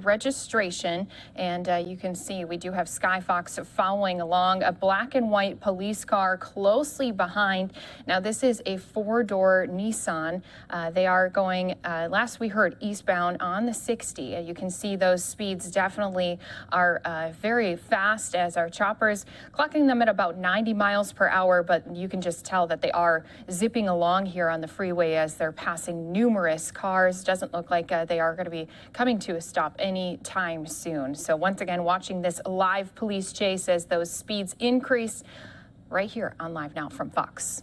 registration, and you can see we do have Skyfox following along, a black and white police car closely behind. Now this is a four-door Nissan. They are going, last we heard, eastbound on the 60. You can see those speeds definitely are very fast, as our choppers clocking them at about 90 miles per hour, but you can just tell that they are zipping along here on the freeway as they're passing numerous cars. Doesn't look like they are going to be coming to a stop any time soon. So once again, watching this live police chase as those speeds increase right here on Live Now from Fox.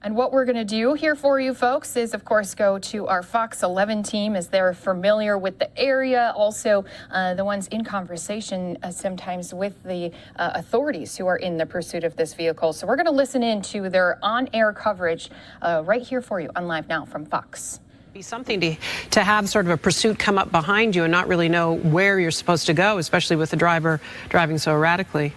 And what we're going to do here for you folks is, of course, go to our Fox 11 team, as they're familiar with the area, also the ones in conversation sometimes with the authorities who are in the pursuit of this vehicle. So we're going to listen in to their on-air coverage right here for you on Live Now from Fox. Be something to have sort of a pursuit come up behind you and not really know where you're supposed to go, especially with the driver driving so erratically.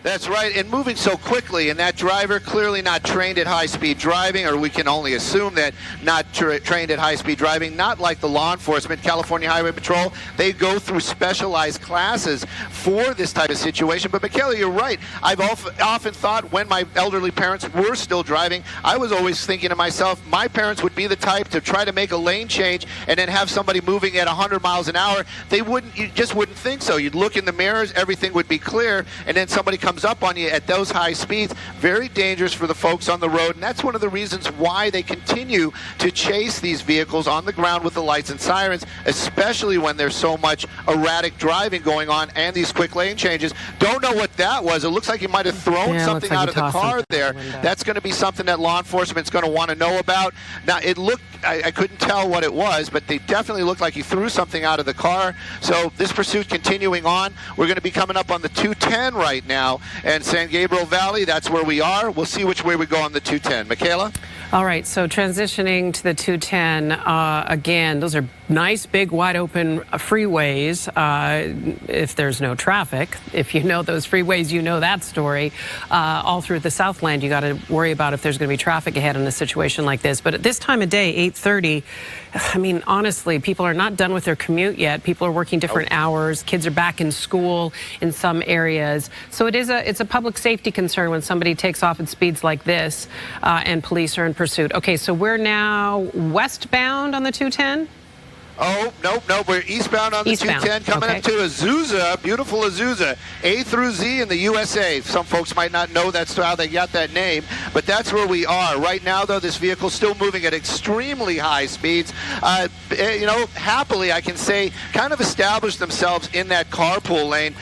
That's right, and moving so quickly, and that driver clearly not trained at high-speed driving, or we can only assume that not trained at high-speed driving, not like the law enforcement, California Highway Patrol. They go through specialized classes for this type of situation. But Michaela, you're right. I've often thought when my elderly parents were still driving, I was always thinking to myself, my parents would be the type to try to make a lane change and then have somebody moving at 100 miles an hour. You just wouldn't think so. You'd look in the mirrors, everything would be clear, and then somebody comes up on you at those high speeds. Very dangerous for the folks on the road, and that's one of the reasons why they continue to chase these vehicles on the ground with the lights and sirens, especially when there's so much erratic driving going on and these quick lane changes. Don't know what that was. It looks like he might have thrown something out of the car there. That's going to be something that law enforcement's going to want to know about. Now, it looked, I couldn't tell what it was, but they definitely looked like he threw something out of the car. So this pursuit continuing on. We're going to be coming up on the 210 right now, and San Gabriel Valley, that's where we are. We'll see which way we go on the 210. Michaela? All right, so transitioning to the 210, again, those are nice, big, wide open freeways if there's no traffic. If you know those freeways, you know that story. All through the Southland, you got to worry about if there's going to be traffic ahead in a situation like this. But at this time of day, 8:30, I mean, honestly, people are not done with their commute yet. People are working different hours. Kids are back in school in some areas. So it's a public safety concern when somebody takes off at speeds like this and police are in pursuit. Okay, so we're now westbound on the 210? Oh, nope. We're eastbound on the 210, coming up to Azusa, beautiful Azusa, A through Z in the USA. Some folks might not know that's how they got that name, but that's where we are. Right now, though, this vehicle's still moving at extremely high speeds. Happily, I can say, kind of established themselves in that carpool lane.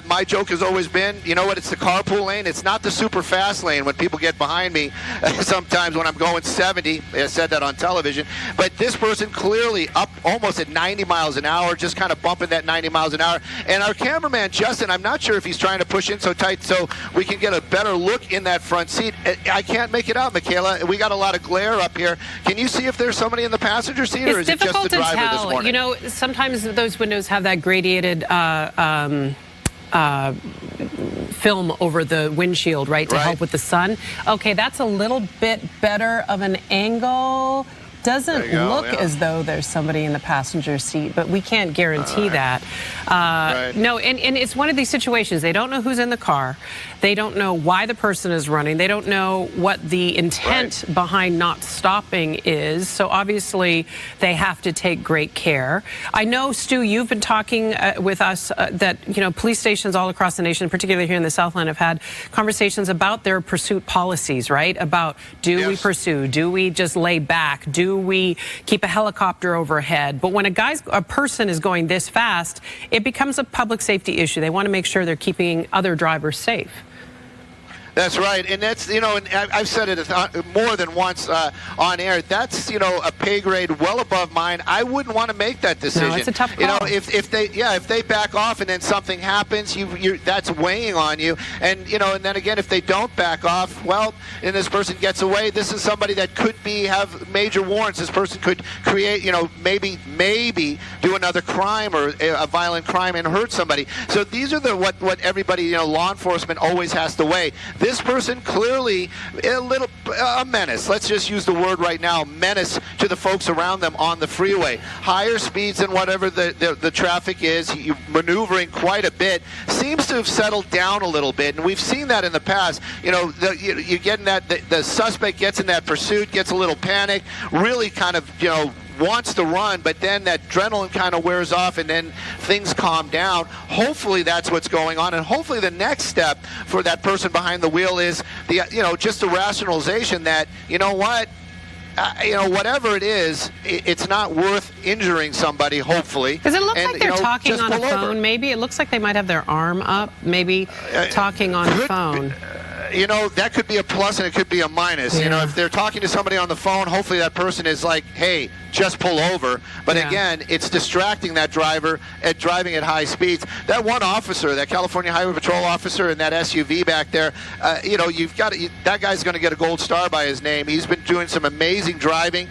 My joke has always been, you know what, it's the carpool lane. It's not the super fast lane when people get behind me sometimes when I'm going 70. I said that on television. But this person clearly up almost at 90 miles an hour, just kind of bumping that 90 miles an hour. And our cameraman, Justin, I'm not sure if he's trying to push in so tight so we can get a better look in that front seat. I can't make it out, Michaela. We got a lot of glare up here. Can you see if there's somebody in the passenger seat, or is it just the driver this morning? You know, sometimes those windows have that gradiated film over the windshield, right, to help with the sun. Okay, that's a little bit better of an angle. Doesn't look as though there's somebody in the passenger seat, but we can't guarantee that. No, and it's one of these situations. They don't know who's in the car. They don't know why the person is running. They don't know what the intent behind not stopping is. So obviously, they have to take great care. I know, Stu, you've been talking with us that, you know, police stations all across the nation, particularly here in the Southland, have had conversations about their pursuit policies, right? About, do we pursue? Do we just lay back? Do we keep a helicopter overhead? But when a person is going this fast, it becomes a public safety issue. They want to make sure they're keeping other drivers safe. That's right, and that's, and I've said it more than once on air. That's, a pay grade well above mine. I wouldn't want to make that decision. No, it's a tough call. If they back off and then something happens, that's weighing on you. And and then again, if they don't back off, well, and this person gets away, this is somebody that could have major warrants. This person could create, maybe do another crime or a violent crime and hurt somebody. So these are what everybody, law enforcement always has to weigh. This person clearly a menace. Let's just use the word right now, menace to the folks around them on the freeway. Higher speeds than whatever the traffic is, maneuvering quite a bit, seems to have settled down a little bit, and we've seen that in the past. You get in that, the suspect gets in that pursuit, gets a little panic, really kind of, wants to run, but then that adrenaline kind of wears off and then things calm down. Hopefully that's what's going on, and hopefully the next step for that person behind the wheel is just the rationalization that, whatever it is, it's not worth injuring somebody, hopefully. Does it look like they're talking on a phone, over. maybe? It looks like they might have their arm up, maybe talking on the phone. That could be a plus and it could be a minus. Yeah. If they're talking to somebody on the phone, hopefully that person is like, hey, just pull over. But again, it's distracting that driver at driving at high speeds. That one officer, that California Highway Patrol officer in that SUV back there, that guy's going to get a gold star by his name. He's been doing some amazing driving,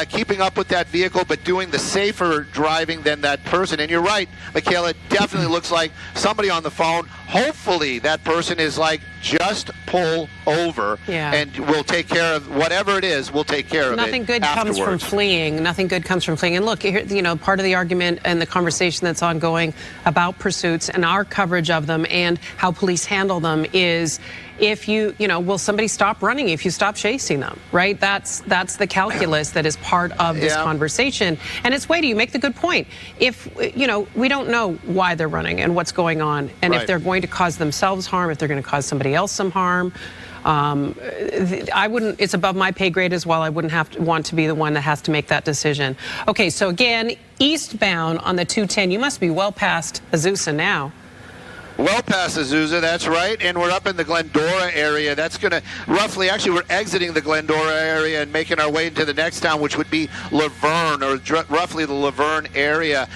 keeping up with that vehicle, but doing the safer driving than that person. And you're right, Michaela, it definitely looks like somebody on the phone. Hopefully that person is like, just pull over and we'll take care of whatever it is. We'll take care of it. Nothing good comes from fleeing. Nothing good comes from fleeing. And look, here, part of the argument and the conversation that's ongoing about pursuits and our coverage of them and how police handle them is, if will somebody stop running if you stop chasing them, right? That's the calculus that is part of this conversation. And it's weighty. You make the good point. If, we don't know why they're running and what's going on, and if they're going to cause themselves harm, if they're going to cause somebody else some harm. It's above my pay grade as well. I wouldn't want to be the one that has to make that decision. Okay, so again, eastbound on the 210, you must be well past Azusa now. Well past Azusa, that's right, and we're up in the Glendora area. That's going to actually we're exiting the Glendora area and making our way into the next town, which would be Laverne, or roughly the Laverne area.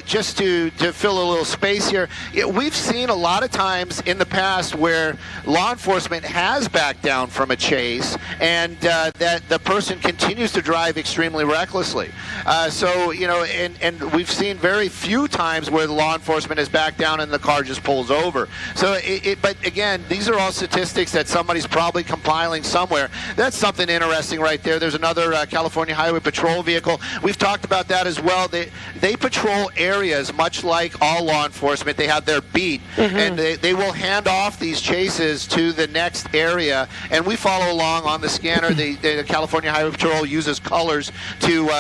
Just to fill a little space here, we've seen a lot of times in the past where law enforcement has backed down from a chase, and that the person continues to drive extremely recklessly. And we've seen very few times where the law enforcement has backed down and the car just pulls over. So, but again, these are all statistics that somebody's probably compiling somewhere. That's something interesting right there. There's another California Highway Patrol vehicle. We've talked about that as well. They patrol areas much like all law enforcement. They have their beat, and they will hand off these chases to the next area, and we follow along on the scanner. The California Highway Patrol uses colors to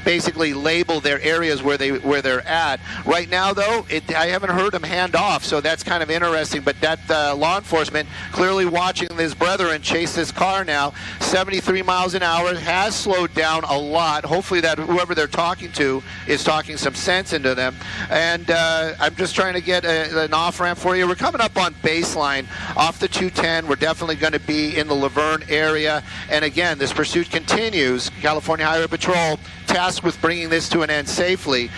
basically label their areas where they're at. Right now, though, I haven't heard them hand off, so that's kind of interesting. But that law enforcement clearly watching his brethren chase this car now, 73 miles an hour, has slowed down a lot. Hopefully that whoever they're talking to is talking some sense into them. And I'm just trying to get an off-ramp for you. We're coming up on Baseline off the 210. We're definitely going to be in the Laverne area. And again, this pursuit continues. California Highway Patrol tasked with bringing this to an end safely.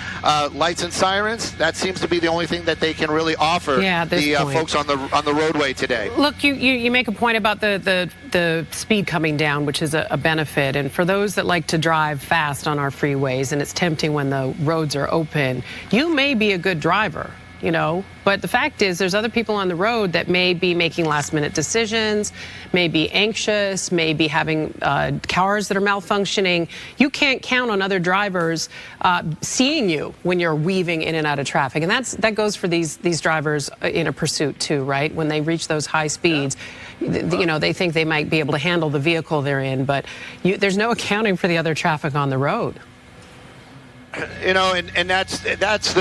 Lights and sirens, that seems to be the only thing that they can really offer the folks on the roadway today. Look, you make a point about the speed coming down, which is a benefit. And for those that like to drive fast on our freeways, and it's tempting when the roads are open, you may be a good driver. But the fact is there's other people on the road that may be making last-minute decisions, may be anxious, may be having cars that are malfunctioning. You can't count on other drivers seeing you when you're weaving in and out of traffic. And that goes for these drivers in a pursuit too, right? When they reach those high speeds, they think they might be able to handle the vehicle they're in, but there's no accounting for the other traffic on the road. And that's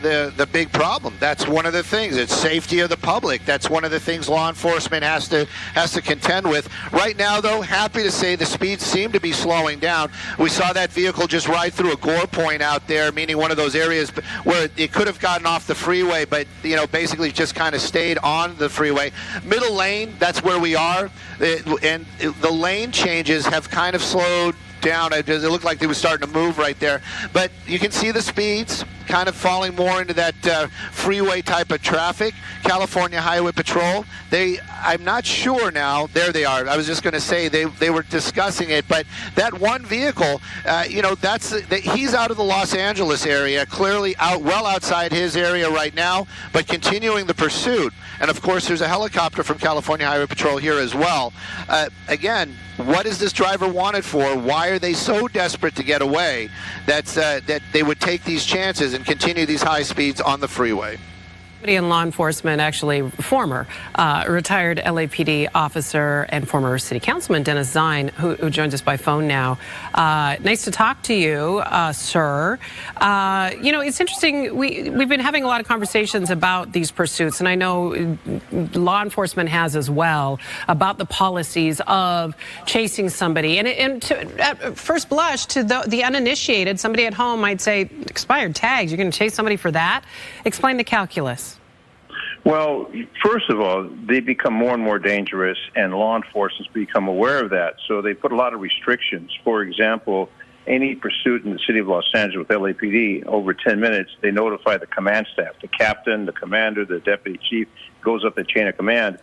the big problem. That's one of the things. It's safety of the public. That's one of the things law enforcement has to contend with. Right now, though, happy to say the speeds seem to be slowing down. We saw that vehicle just ride through a gore point out there, meaning one of those areas where it could have gotten off the freeway, but basically just kind of stayed on the freeway. Middle lane, that's where we are, and the lane changes have kind of slowed down. It looked like they were starting to move right there, but you can see the speeds kind of falling more into that freeway type of traffic. California Highway Patrol, I'm not sure now. There they are. I was just going to say they were discussing it, but that one vehicle, he's out of the Los Angeles area, clearly well outside his area right now, but continuing the pursuit. And of course, there's a helicopter from California Highway Patrol here as well. Again, what is this driver wanted for? Why are they so desperate to get away that they would take these chances and continue these high speeds on the freeway? In law enforcement, actually former retired LAPD officer and former city councilman Dennis Zine, who joins us by phone now. Nice to talk to you, sir. It's interesting. We've been having a lot of conversations about these pursuits, and I know law enforcement has as well, about the policies of chasing somebody. And at first blush, to the uninitiated, somebody at home might say, expired tags, you're going to chase somebody for that? Explain the calculus. Well, first of all, they become more and more dangerous, and law enforcement become aware of that. So they put a lot of restrictions. For example, any pursuit in the city of Los Angeles with LAPD over 10 minutes, they notify the command staff, the captain, the commander, the deputy chief, goes up the chain of command.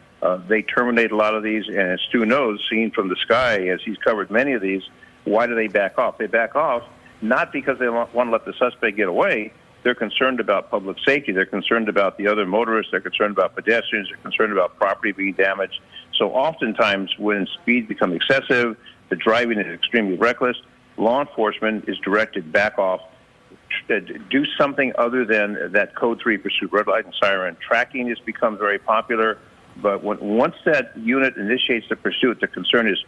They terminate a lot of these, and as Stu knows, seen from the sky, as he's covered many of these, why do they back off? They back off not because they want to let the suspect get away. They're concerned about public safety. They're concerned about the other motorists. They're concerned about pedestrians. They're concerned about property being damaged. So oftentimes when speeds become excessive, the driving is extremely reckless, law enforcement is directed back off, do something other than that code 3 pursuit, red light and siren. Tracking has become very popular, but once that unit initiates the pursuit, the concern is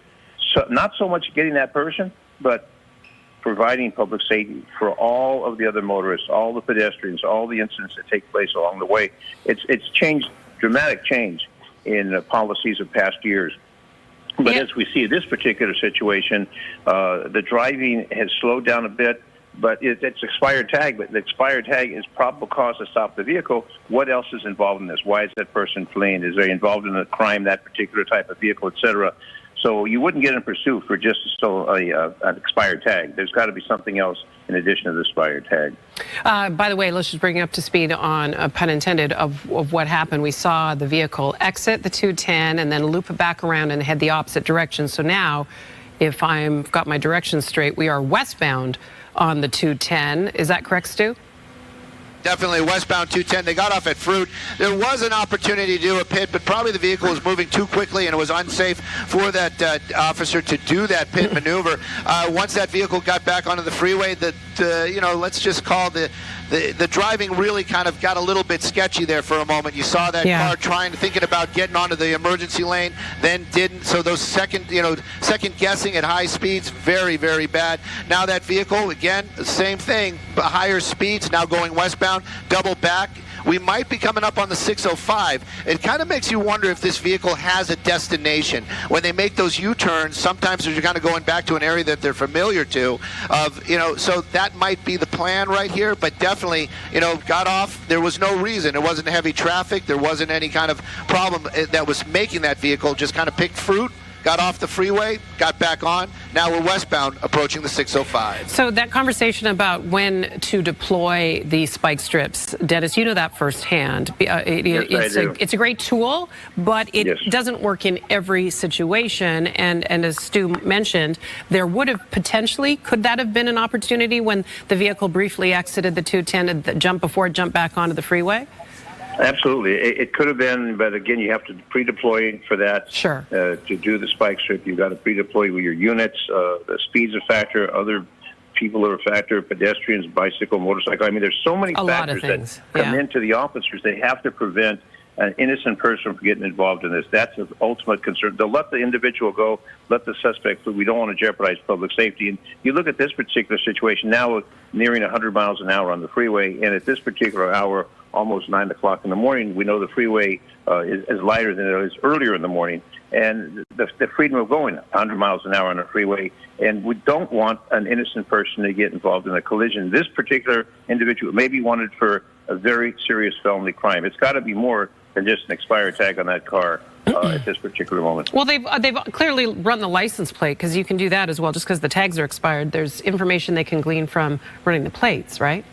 not so much getting that person, but providing public safety for all of the other motorists, all the pedestrians, all the incidents that take place along the way. It's changed, dramatic change in policies of past years. But as we see this particular situation, the driving has slowed down a bit, but it's expired tag. But the expired tag is probable cause to stop the vehicle. What else is involved in this? Why is that person fleeing? Is they involved in a crime, that particular type of vehicle, et cetera? So you wouldn't get in pursuit for just an expired tag. There's got to be something else in addition to the expired tag. By the way, let's just bring you up to speed on, pun intended, of what happened. We saw the vehicle exit the 210 and then loop it back around and head the opposite direction. So now, if I've got my directions straight, we are westbound on the 210. Is that correct, Stu? Definitely westbound 210. They got off at Fruit. There was an opportunity to do a pit, but probably the vehicle was moving too quickly and it was unsafe for that officer to do that pit maneuver. Once that vehicle got back onto the freeway, let's just call the driving really kind of got a little bit sketchy there for a moment. You saw that car thinking about getting onto the emergency lane, then didn't. So those second guessing at high speeds, very, very bad. Now that vehicle, again, the same thing, but higher speeds, now going westbound, double back. We might be coming up on the 605. It kind of makes you wonder if this vehicle has a destination. When they make those U-turns, sometimes they're kind of going back to an area that they're familiar to. So that might be the plan right here. But definitely, got off. There was no reason. It wasn't heavy traffic. There wasn't any kind of problem that was making that vehicle. Just kind of picked fruit. Got off the freeway, got back on. Now we're westbound, approaching the 605. So that conversation about when to deploy the spike strips, Dennis, you know that firsthand. It's a great tool, but it doesn't work in every situation. And as Stu mentioned, there would have potentially, could that have been an opportunity when the vehicle briefly exited the 210 and jumped back onto the freeway? Absolutely. It could have been, but again, you have to pre-deploy for that. Sure. To do the spike strip, you've got to pre-deploy with your units. The speed's a factor. Other people are a factor. Pedestrians, bicycle, motorcycle. I mean, there's so many factors that come into the officers. They have to prevent an innocent person from getting involved in this. That's the ultimate concern. They'll let the individual go, let the suspect, but we don't want to jeopardize public safety. And you look at this particular situation now, nearing 100 miles an hour on the freeway, and at this particular hour, almost 9 o'clock in the morning, we know the freeway is lighter than it was earlier in the morning. And the freedom of going 100 miles an hour on a freeway, and we don't want an innocent person to get involved in a collision. This particular individual may be wanted for a very serious felony crime. It's got to be more than just an expired tag on that car at this particular moment. Well, they've clearly run the license plate, because you can do that as well. Just because the tags are expired, there's information they can glean from running the plates, right?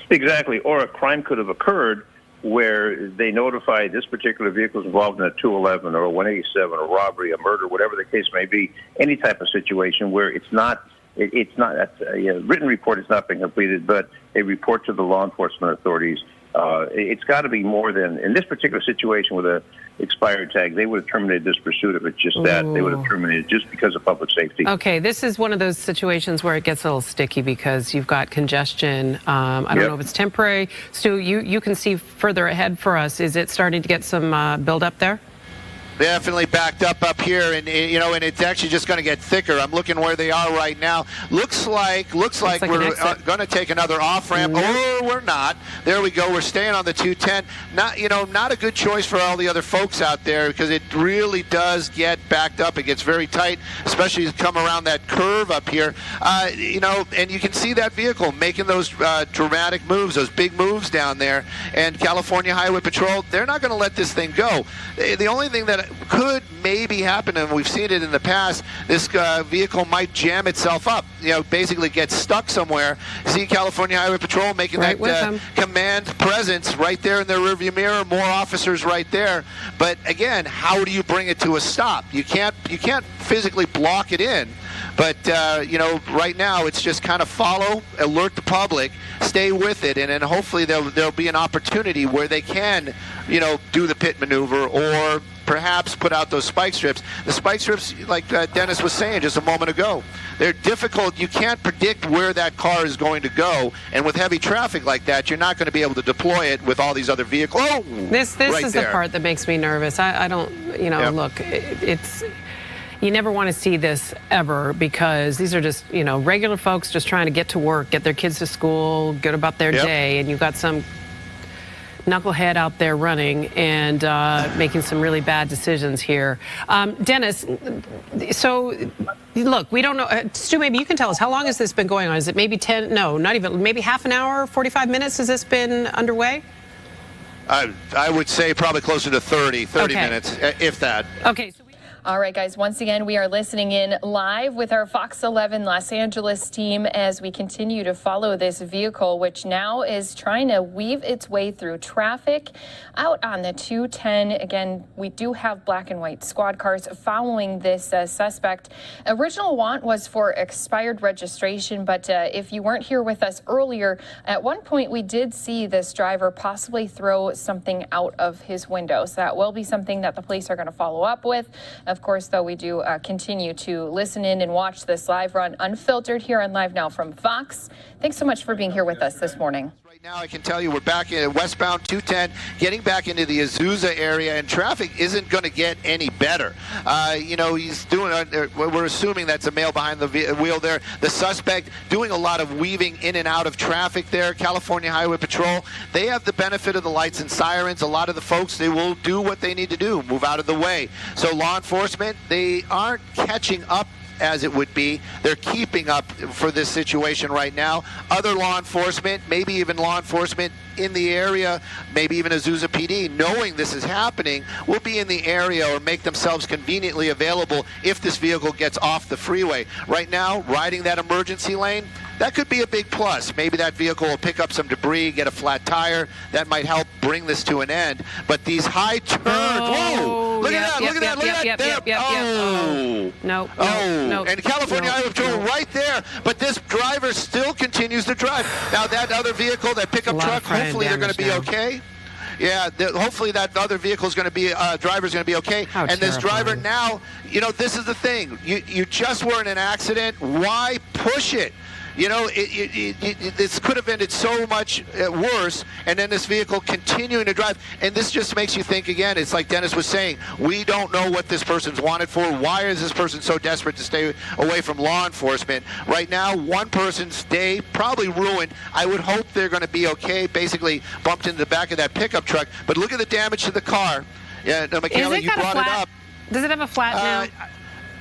Exactly. Or a crime could have occurred where they notify this particular vehicle is involved in a 211 or a 187, a robbery, a murder, whatever the case may be, any type of situation where it's not a written report has not been completed, but a report to the law enforcement authorities. It's got to be more than, in this particular situation with a expired tag, they would have terminated this pursuit if it's just that. They would have terminated just because of public safety. Okay, this is one of those situations where it gets a little sticky because you've got congestion. I don't know if it's temporary. Stu, you can see further ahead for us. Is it starting to get some build up there? Definitely backed up here, and and it's actually just going to get thicker. I'm looking where they are right now. Looks like we're going to take another off ramp, or we're not. There we go. We're staying on the 210. Not a good choice for all the other folks out there, because it really does get backed up. It gets very tight, especially as you come around that curve up here. And you can see that vehicle making those dramatic moves, those big moves down there. And California Highway Patrol, they're not going to let this thing go. The only thing that could maybe happen, and we've seen it in the past, this vehicle might jam itself up, basically get stuck somewhere. See California Highway Patrol making that command presence right there in their rearview mirror, more officers right there. But again, how do you bring it to a stop? You can't physically block it in. But, right now it's just kind of follow, alert the public, stay with it, and then hopefully there'll be an opportunity where they can, do the pit maneuver or perhaps put out those spike strips. The spike strips, like Dennis was saying just a moment ago, they're difficult. You can't predict where that car is going to go, and with heavy traffic like that, you're not going to be able to deploy it with all these other vehicles. Oh, this is the part that makes me nervous. I don't, look, it's... You never want to see this ever, because these are just, regular folks just trying to get to work, get their kids to school, get about their day, and you've got some knucklehead out there running and making some really bad decisions here. Dennis, so look, we don't know. Stu, maybe you can tell us, how long has this been going on? Is it maybe maybe half an hour, 45 minutes has this been underway? I would say probably closer to 30 minutes, if that. Okay. All right, guys, once again, we are listening in live with our Fox 11 Los Angeles team as we continue to follow this vehicle, which now is trying to weave its way through traffic out on the 210. Again, we do have black and white squad cars following this suspect. Original want was for expired registration, but if you weren't here with us earlier, at one point we did see this driver possibly throw something out of his window. So that will be something that the police are going to follow up with. Of course, though, we do continue to listen in and watch this live run unfiltered here on Live Now from Fox. Thanks so much for being here with us this morning. Right now, I can tell you we're back in westbound 210, getting back into the Azusa area, and traffic isn't going to get any better. He's doing, we're assuming that's a male behind the wheel there. The suspect doing a lot of weaving in and out of traffic there. California Highway Patrol, they have the benefit of the lights and sirens. A lot of the folks, they will do what they need to do, move out of the way. So law enforcement, they aren't catching up as it would be. They're keeping up for this situation right now. Other law enforcement, maybe even law enforcement in the area, maybe even Azusa PD, knowing this is happening, will be in the area or make themselves conveniently available if this vehicle gets off the freeway. Right now, riding that emergency lane, that could be a big plus. Maybe that vehicle will pick up some debris, get a flat tire. That might help bring this to an end. But these high turns, whoa! Look at that! No. And California Highway Patrol right there. But this driver still continues to drive. Now that other vehicle, that pickup truck, hopefully they're going to be okay. Yeah, hopefully that other vehicle is going to be, driver's going to be okay. How and this driver now, this is the thing. You just were in an accident. Why push it? You know, this could have ended so much worse, and then this vehicle continuing to drive. And this just makes you think again. It's like Dennis was saying, we don't know what this person's wanted for. Why is this person so desperate to stay away from law enforcement? Right now, one person's day probably ruined. I would hope they're going to be okay. Basically bumped into the back of that pickup truck. But look at the damage to the car. Yeah, no, Michaela, you brought it up. Does it have a flat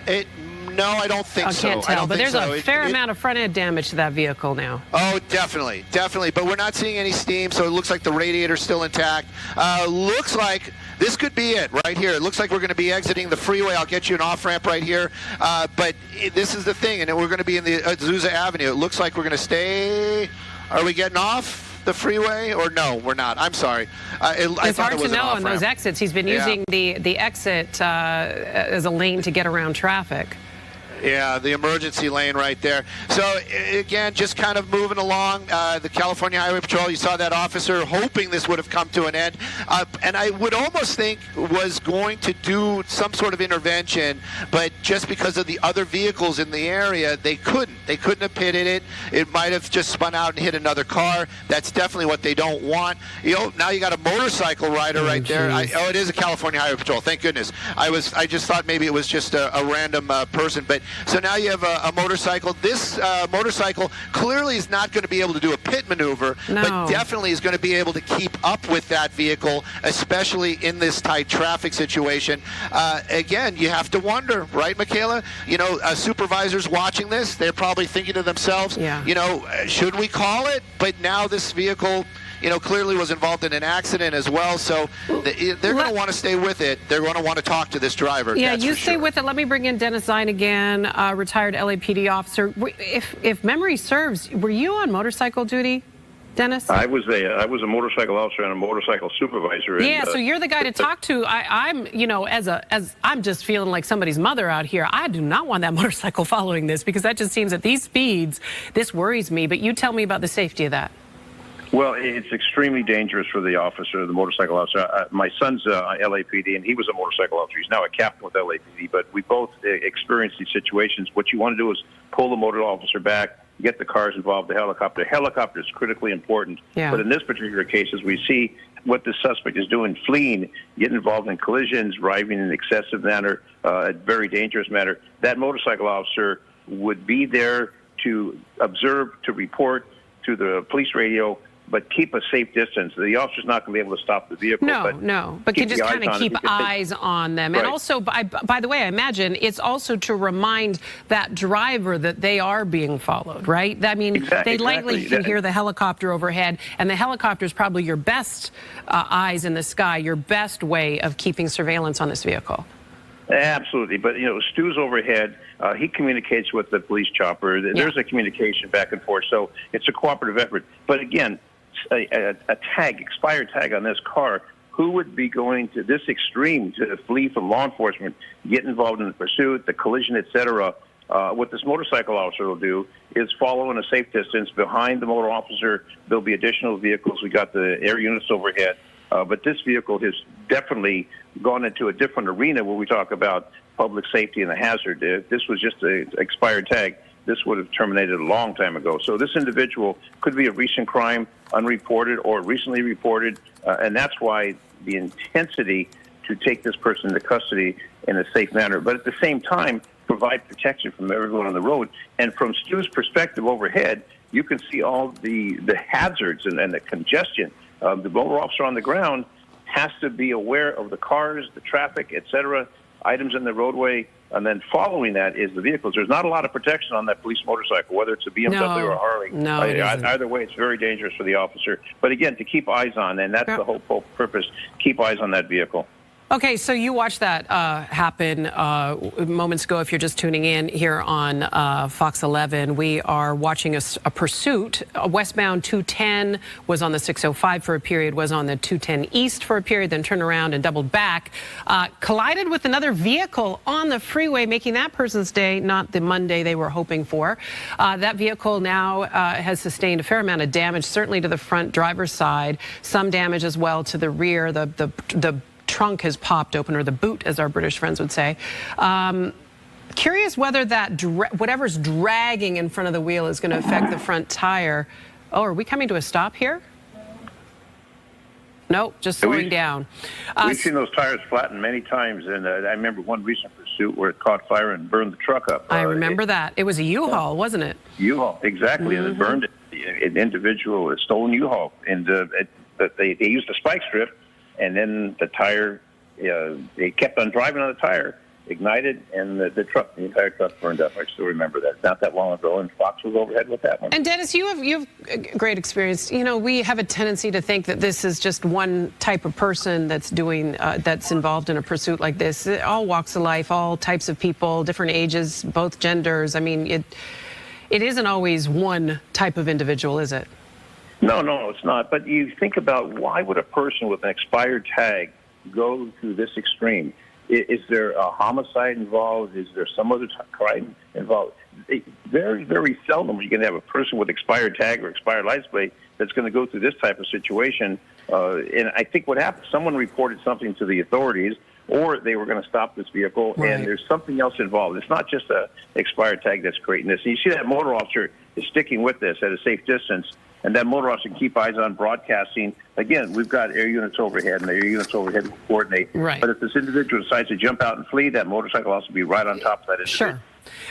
now? No, I don't think so. Can't tell, but there's a fair amount of front-end damage to that vehicle now. Oh, definitely. But we're not seeing any steam, so it looks like the radiator's still intact. Looks like this could be it right here. It looks like we're going to be exiting the freeway. I'll get you an off-ramp right here. But this is the thing, and we're going to be in the Azusa Avenue. It looks like we're going to stay. Are we getting off the freeway, or no, we're not? I'm sorry. It's hard to know on those exits. He's been using the exit as a lane to get around traffic. Yeah, the emergency lane right there. So, again, just kind of moving along. The California Highway Patrol, you saw that officer hoping this would have come to an end. And I would almost think was going to do some sort of intervention, but just because of the other vehicles in the area, they couldn't. They couldn't have pitted it. It might have just spun out and hit another car. That's definitely what they don't want. You know, now you got a motorcycle rider right there. It is a California Highway Patrol. Thank goodness. I just thought maybe it was just a random person, but so now you have a motorcycle. This motorcycle clearly is not going to be able to do a pit maneuver, but definitely is going to be able to keep up with that vehicle, especially in this tight traffic situation. Again, you have to wonder, right, Michaela? You know, supervisors watching this, they're probably thinking to themselves, you know, should we call it? But now this vehicle, you know, clearly was involved in an accident as well, so they're going to want to stay with it. They're going to want to talk to this driver. Yeah, you stay with it. Let me bring in Dennis Zine again, retired LAPD officer. If memory serves, were you on motorcycle duty, Dennis? I was a motorcycle officer and a motorcycle supervisor. Yeah, so you're the guy to talk to. I'm, you know, as I'm just feeling like somebody's mother out here. I do not want that motorcycle following this, because that just seems at these speeds, this worries me. But you tell me about the safety of that. Well, it's extremely dangerous for the officer, the motorcycle officer. My son's LAPD, and he was a motorcycle officer. He's now a captain with LAPD, but we both experienced these situations. What you want to do is pull the motor officer back, get the cars involved, the helicopter. Helicopter is critically important. Yeah. But in this particular case, as we see what the suspect is doing, fleeing, getting involved in collisions, driving in an excessive manner, a very dangerous manner, that motorcycle officer would be there to observe, to report to the police radio, but keep a safe distance. The officer's not going to be able to stop the vehicle. But you just kind of keep eyes on them. Right. And also, by the way, I imagine it's also to remind that driver that they are being followed, right? I mean, they likely can hear the helicopter overhead, and the helicopter is probably your best eyes in the sky, your best way of keeping surveillance on this vehicle. Absolutely. But, you know, Stu's overhead. He communicates with the police chopper. There's a communication back and forth. So it's a cooperative effort. But again, a tag, expired tag on this car, who would be going to this extreme to flee from law enforcement, get involved in the pursuit, the collision, etc.? What this motorcycle officer will do is follow in a safe distance behind the motor officer. There'll be additional vehicles. We got the air units overhead. But this vehicle has definitely gone into a different arena where we talk about public safety and the hazard. If this was just an expired tag, this would have terminated a long time ago. So this individual could be a recent crime, unreported or recently reported, and that's why the intensity to take this person into custody in a safe manner. But at the same time, provide protection from everyone on the road. And from Stu's perspective overhead, you can see all the hazards and the congestion. The motor officer on the ground has to be aware of the cars, the traffic, etc., items in the roadway, and then following that is the vehicles. There's not a lot of protection on that police motorcycle, whether it's a BMW or a Harley. No, either way, it's very dangerous for the officer. But again, to keep eyes on, and that's the whole purpose, keep eyes on that vehicle. Okay, so you watched that happen moments ago. If you're just tuning in here on Fox 11, we are watching a pursuit. Westbound 210 was on the 605 for a period, was on the 210 East for a period, then turned around and doubled back. Collided with another vehicle on the freeway, making that person's day not the Monday they were hoping for. That vehicle now has sustained a fair amount of damage, certainly to the front driver's side, some damage as well to the rear. The trunk has popped open, or the boot, as our British friends would say. Curious whether that whatever's dragging in front of the wheel is going to affect the front tire. Oh, are we coming to a stop here? Nope, just slowing down. We've seen those tires flatten many times, and I remember one recent pursuit where it caught fire and burned the truck up. I remember that. It was a U-Haul, wasn't it? U-Haul, exactly, and it burned an individual, a stolen U-Haul, and they used a spike strip, and then the tire, they kept on driving on the tire, ignited, and the entire truck burned up. I still remember that. Not that long ago, and Fox was overhead with that one. And Dennis, you have great experience. You know, we have a tendency to think that this is just one type of person that's that's involved in a pursuit like this. All walks of life, all types of people, different ages, both genders. I mean, it isn't always one type of individual, is it? No, it's not. But you think about, why would a person with an expired tag go to this extreme? Is there a homicide involved? Is there some other crime involved? Very, very seldom are you going to have a person with expired tag or expired license plate that's going to go through this type of situation. And I think what happened, someone reported something to the authorities, or they were going to stop this vehicle, and there's something else involved. It's not just an expired tag that's creating this. And you see that motor officer is sticking with this at a safe distance, and that motor officer can keep eyes on broadcasting. Again, we've got air units overhead, and the air units overhead will coordinate. But if this individual decides to jump out and flee, that motorcycle will also be right on top of that individual. Sure.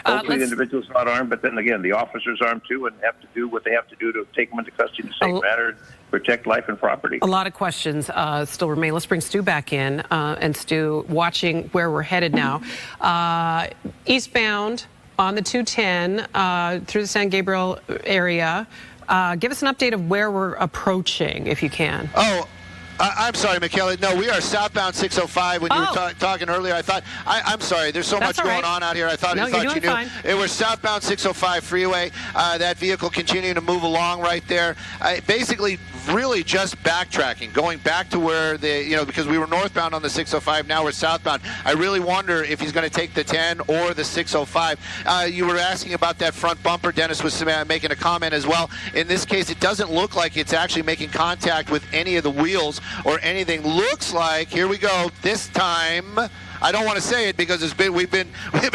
Hopefully the individual's not armed, but then again, the officer's armed too, and have to do what they have to do to take them into custody in a safe manner and protect life and property. A lot of questions still remain. Let's bring Stu back in. And Stu, watching where we're headed now. Eastbound on the 210 through the San Gabriel area. Give us an update of where we're approaching, if you can. Oh, I'm sorry, Michaela. No, we are southbound 605. When you were talking earlier, I thought, I'm sorry, there's so much going on out here. I thought, you knew. Fine. It was southbound 605 freeway. That vehicle continuing to move along right there. Basically, really just backtracking, going back to where because we were northbound on the 605, now we're southbound. I really wonder if he's going to take the 10 or the 605. You were asking about that front bumper. Dennis was making a comment as well. In this case, it doesn't look like it's actually making contact with any of the wheels or anything. Looks like, here we go, this time, I don't want to say it because we've been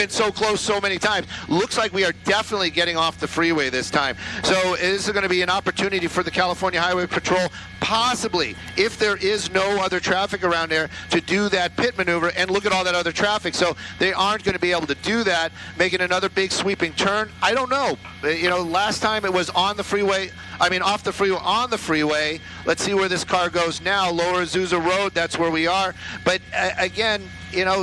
so close so many times. Looks like we are definitely getting off the freeway this time. So this is going to be an opportunity for the California Highway Patrol, possibly, if there is no other traffic around there, to do that pit maneuver and look at all that other traffic. So they aren't going to be able to do that, making another big sweeping turn. I don't know. Last time it was on the freeway. Off the freeway, on the freeway. Let's see where this car goes now. Lower Azusa Road, that's where we are. But again,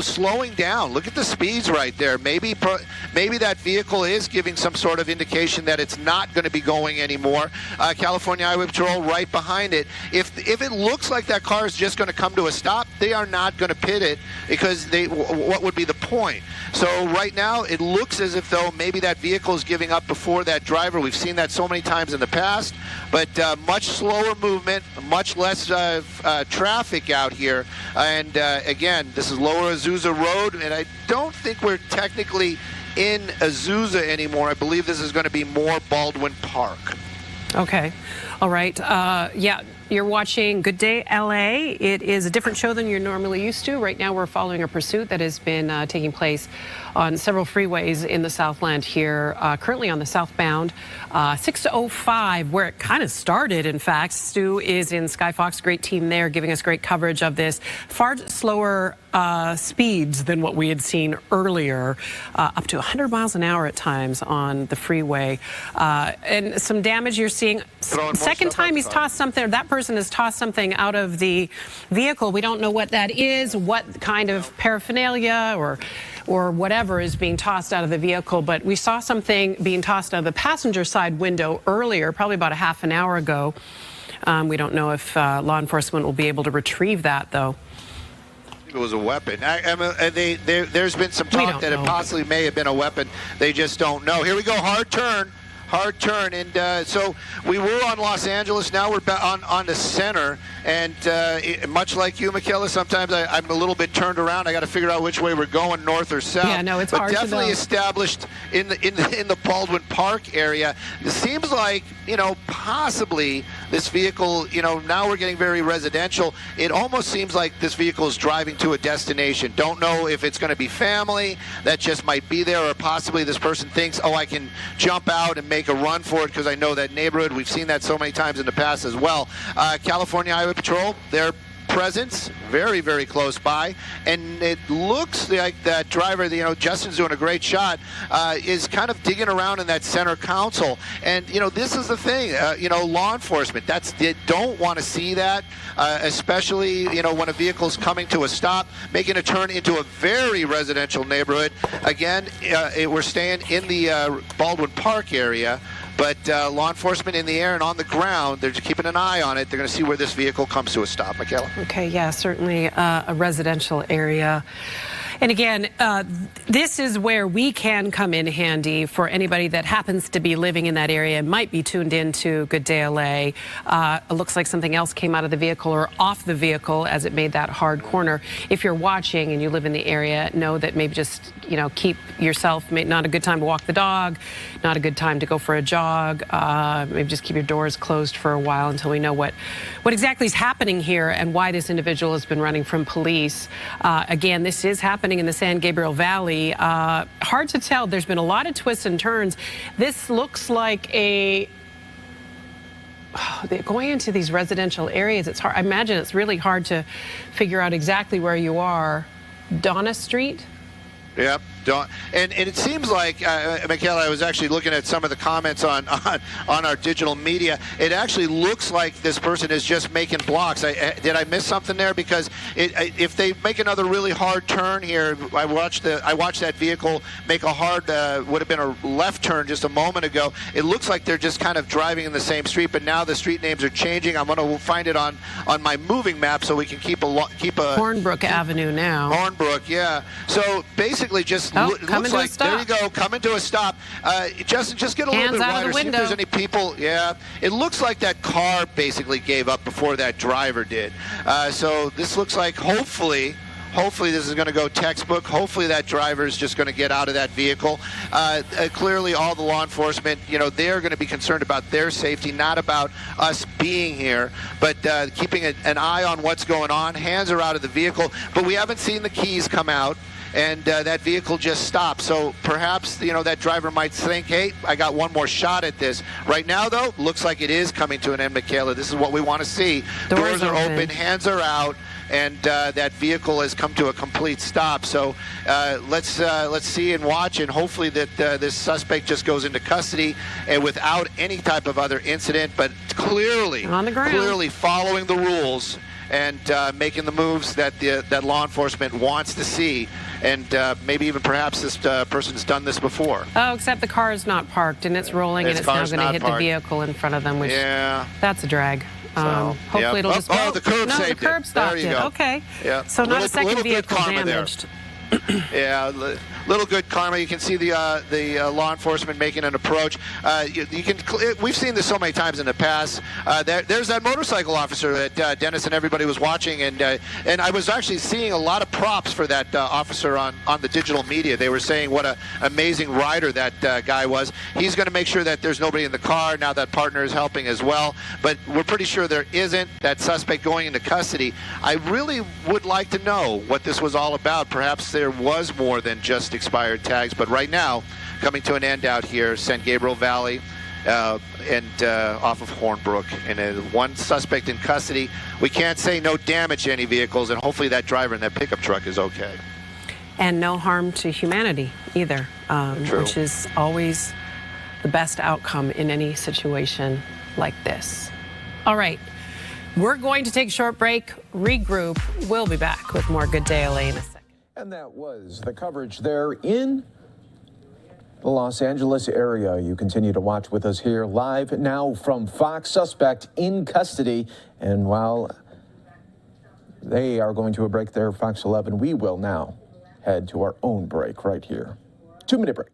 slowing down. Look at the speeds right there. Maybe that vehicle is giving some sort of indication that it's not going to be going anymore. California Highway Patrol right behind it. If it looks like that car is just going to come to a stop, they are not going to pit it, because what would be the point? So right now, it looks as if though maybe that vehicle is giving up before that driver. We've seen that so many times in the past, but much slower movement, much less traffic out here. And again, this is Lower Azusa Road, and I don't think we're technically in Azusa anymore. I believe this is going to be more Baldwin Park. Okay. All right. Yeah, you're watching Good Day LA. It is a different show than you're normally used to. Right now we're following a pursuit that has been taking place on several freeways in the Southland here, currently on the southbound 605, where it kind of started. In fact, Stu is in Skyfox, great team there, giving us great coverage of this. Far slower speeds than what we had seen earlier, up to 100 miles an hour at times on the freeway. And some damage you're seeing. Second time he's tossed something, or that person has tossed something out of the vehicle. We don't know what that is, what kind of paraphernalia or whatever is being tossed out of the vehicle, but we saw something being tossed out of the passenger side window earlier, probably about a half an hour ago. We don't know if law enforcement will be able to retrieve that, though. It was a weapon. There's been some talk that it possibly may have been a weapon. They just don't know. Here we go, hard turn, and so we were on Los Angeles. Now we're on the center, And much like you, Michaela, sometimes I'm a little bit turned around. I got to figure out which way we're going, north or south. Yeah, no, it's but hard to definitely know. established in the Baldwin Park area. It seems like, you know, possibly this vehicle, you know, now we're getting very residential. It almost seems like this vehicle is driving to a destination. Don't know if it's going to be family that just might be there, or possibly this person thinks, oh, I can jump out and make a run for it because I know that neighborhood. We've seen that so many times in the past as well. California Highway Patrol, they're presence very, very close by, and it looks like that driver, you know, Justin's doing a great shot, is kind of digging around in that center console. And you know, this is the thing, you know, law enforcement, they don't want to see that, especially, you know, when a vehicle's coming to a stop, making a turn into a very residential neighborhood. Again, we're staying in the Baldwin Park area. But law enforcement in the air and on the ground, they're just keeping an eye on it. They're going to see where this vehicle comes to a stop. Michaela? Okay, yeah, certainly a residential area. And again, this is where we can come in handy for anybody that happens to be living in that area and might be tuned into Good Day LA. It looks like something else came out of the vehicle or off the vehicle as it made that hard corner. If you're watching and you live in the area, know that maybe just, you know, keep yourself, not a good time to walk the dog, not a good time to go for a jog. Maybe just keep your doors closed for a while until we know what exactly is happening here and why this individual has been running from police. Again, this is happening in the San Gabriel Valley. Hard to tell. There's been a lot of twists and turns. This looks like going into these residential areas, it's hard. I imagine it's really hard to figure out exactly where you are. Donna Street? Yep. And it seems like, Michaela, I was actually looking at some of the comments on our digital media. It actually looks like this person is just making blocks. Did I miss something there? Because if they make another really hard turn here, I watched that vehicle make a hard, would have been a left turn just a moment ago. It looks like they're just kind of driving in the same street, but now the street names are changing. I'm going to find it on my moving map so we can keep a Hornbrook Avenue now. Hornbrook, yeah. So basically just looks like, there you go, coming to a stop. Justin, just get a little bit wider, see if there's any people. Yeah, it looks like that car basically gave up before that driver did. So this looks like, hopefully this is going to go textbook. Hopefully that driver is just going to get out of that vehicle. Clearly all the law enforcement, you know, they're going to be concerned about their safety, not about us being here, but keeping an eye on what's going on. Hands are out of the vehicle, but we haven't seen the keys come out. And that vehicle just stopped. So perhaps, you know, that driver might think, hey, I got one more shot at this. Right now, though, looks like it is coming to an end, Michaela. This is what we want to see. Doors are open, hands are out, and that vehicle has come to a complete stop. So let's see and watch, and hopefully that this suspect just goes into custody and without any type of other incident, but clearly, on the ground, clearly following the rules and making the moves that that law enforcement wants to see. And maybe even perhaps this person's done this before. Oh, except the car is not parked, and it's rolling, and it's now going to hit the vehicle in front of them, which, yeah, that's a drag. Hopefully it'll just... Oh, the curb saved it. The curb stopped it. Okay. Yeah. So not a second vehicle damaged. Yeah, little good karma. You can see the law enforcement making an approach. We've seen this so many times in the past. There's that motorcycle officer that Dennis and everybody was watching, and I was actually seeing a lot of props for that officer on the digital media. They were saying what an amazing rider that guy was. He's going to make sure that there's nobody in the car. Now that partner is helping as well, but we're pretty sure there isn't. That suspect going into custody. I really would like to know what this was all about. Perhaps there was more than just expired tags, but right now, coming to an end out here, San Gabriel Valley and off of Hornbrook, and one suspect in custody. We can't say no damage to any vehicles, and hopefully that driver in that pickup truck is okay. And no harm to humanity either, which is always the best outcome in any situation like this. All right, we're going to take a short break, regroup. We'll be back with more Good Day LA in a second. And that was the coverage there in the Los Angeles area. You continue to watch with us here live now from Fox. Suspect in custody. And while they are going to a break there, Fox 11, we will now head to our own break right here. 2-minute break.